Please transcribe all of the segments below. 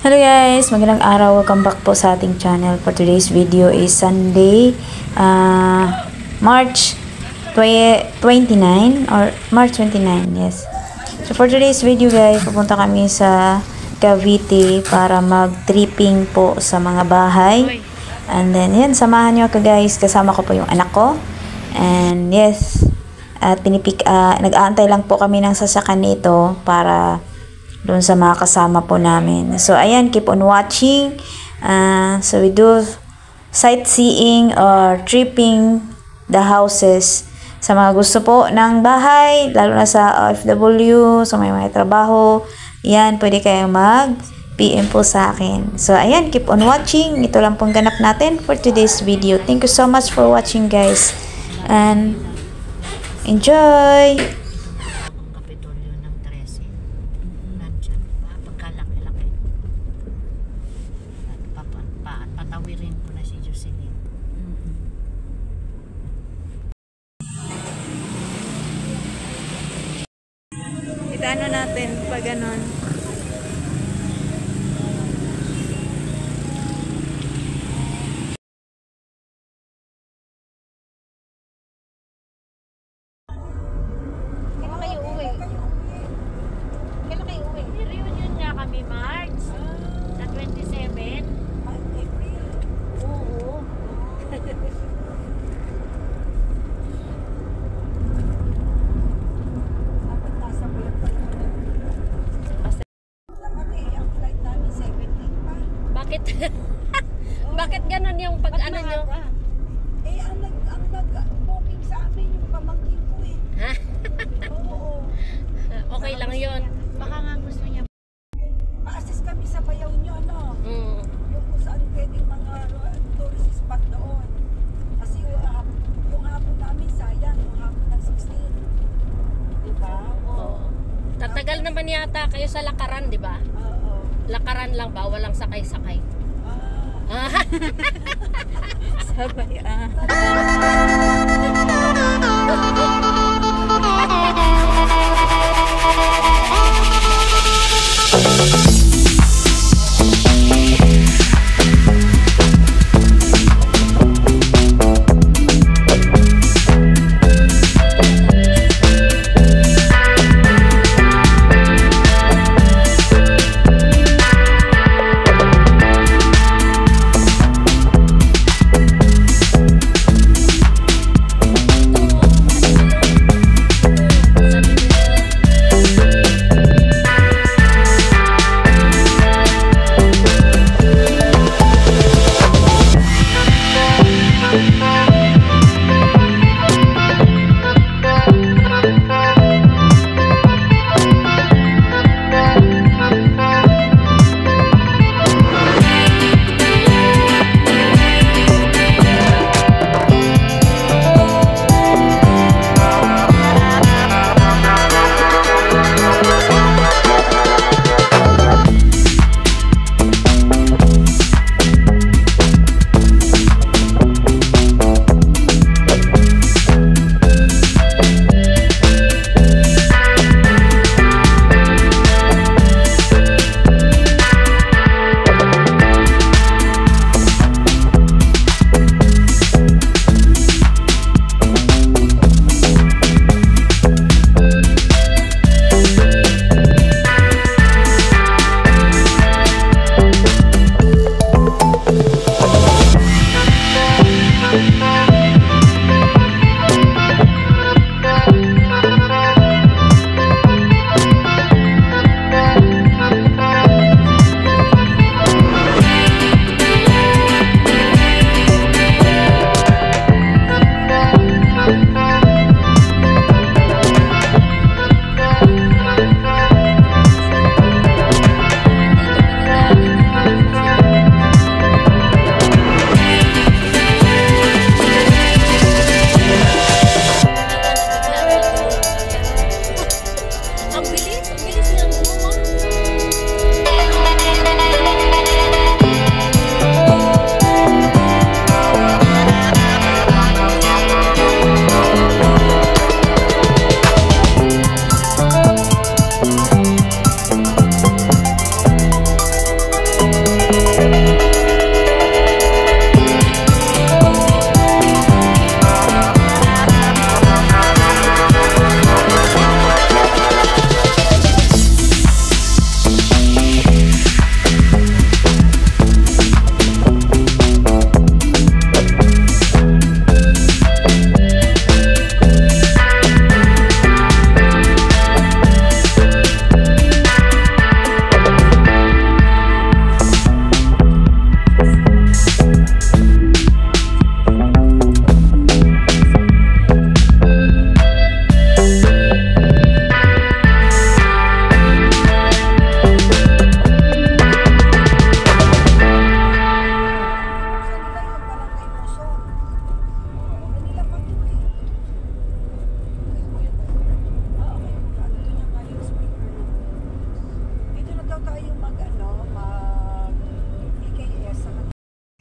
Hello guys, magandang araw. Welcome back po sa ating channel. For today's video is Sunday, March 29 or March 29, yes. So for today's video guys, pupunta kami sa Cavite para mag-tripping po sa mga bahay. And then yan, samahan nyo ako guys. Kasama ko po yung anak ko. And yes, at nag-aantay lang po kami ng sasakyan nito para doon sa mga kasama po namin. So, ayan, keep on watching. So, we do sightseeing or tripping the houses. Sa mga gusto po ng bahay, lalo na sa OFW, so may trabaho, yan, pwede kayong mag-PM po sa akin. So, ayan, keep on watching. Ito lang pong ganap natin for today's video. Thank you so much for watching, guys. And, enjoy! Patawirin ko na si Jocelyn. Ito natin pag ganon. Kailan kayo uwi? Kailan kayo uwi? Reunion nga kami March. Sa 27. Oo. Bakit? Bakit ganun yung pag ano nyo? Ang nag-booking sa amin yung pamangkin ko eh. Ha? Oo. Okay lang yun. Baka nga gusto niya. Pa-assist kami sa bayaw nyo, ano? Mm. Yung kung saan pwedeng mga tourist spot doon. Kasi yung hapon namin, sayang. Yung hapon ng 16. Diba? Oo. Tatagal naman yata kayo sa Lakaran, di ba? Oo. Lakaran lang ba? Walang sakay-sakay. Ah. Sabay, Sa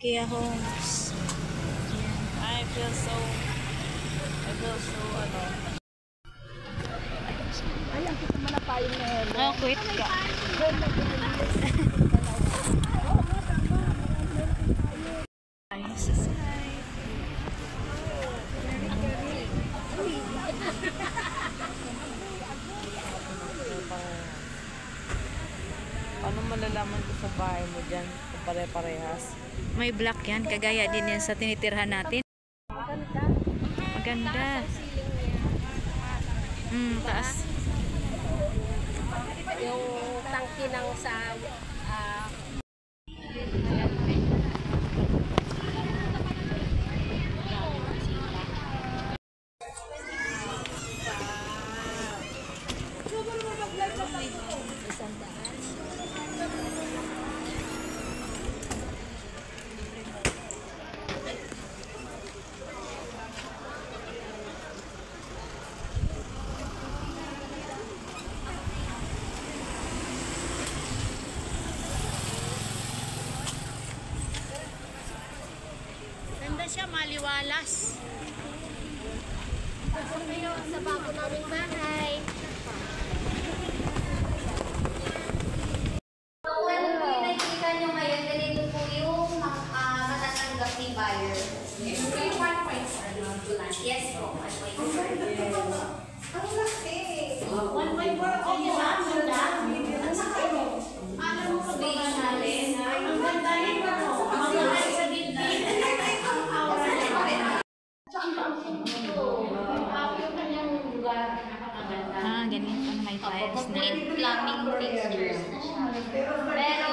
Kia Homes. I feel so ano. Ay, ang kita man na tayo na hello. Oh, quit ka. Paano malalaman ko sa bahay mo dyan kung pare-parehas? May black yan. Kagaya din yan sa tinitirhan natin. Maganda. Taas. Yung tangki ng sa Ganda siya, maliwalas. Sa bago naming bahay. Kung nakikita nyo ngayon, ganito po yung matatanggap ni buyer. Yes po, 1.4. Ang laki! 1.4 ko yung alam mo sa bahay natin. Ang ganda rin mo. Mga sa dinding. Ganito na may files na. Complete plumbing fixtures na siya. Pero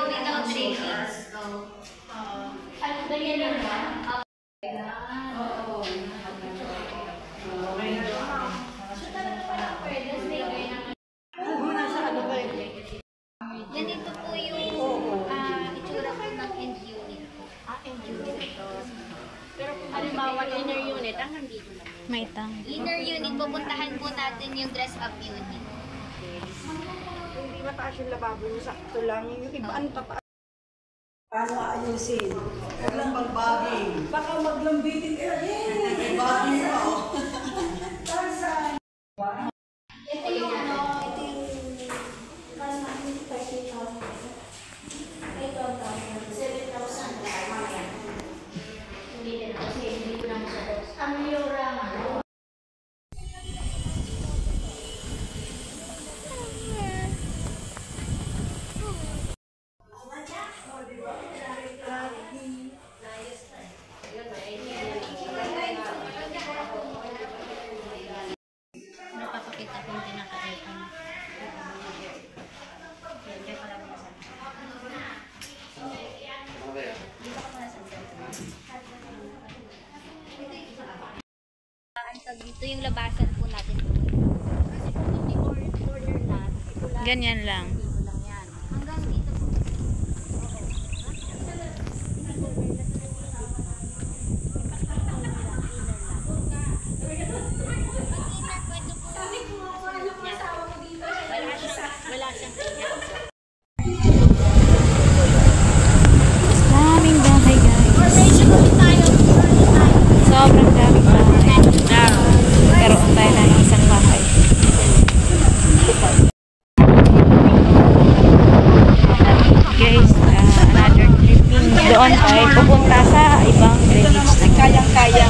without railings. So, ano ba yan lang ba? Ganito po yung itsura po ng end unit. End unit ito. Pero kung halimbawa inner unit, hanggang dito lang. May tang. Inner unit, pupuntahan po natin yung dress-up unit. hindi mataas yung lababo nyo, sakto lang. Yung iba, ano tataas? Paano ayusin? Huwag lang pag-bobbing. Baka maglambitin ka. Yay! Bobbing pa, oh. Tarzan! Ito yung ano, ito yung 7,000 mamaya. Hindi din kasi hindi ko lang sa dos. Ang mura nga. Napapakita ko yung pinaka-icon. Ito yung labasan po natin. Kasi kung may order na, ito lang. Ganyan lang. Dito lang yan. Hanggang dito po. Wala siyang kanya. Daming bahay, guys. Sobrang daming bahay. Karoon tayo ng isang bahay. Guys, another tripping. Doon tayo pupunta sa ibang village. Kayang-kaya.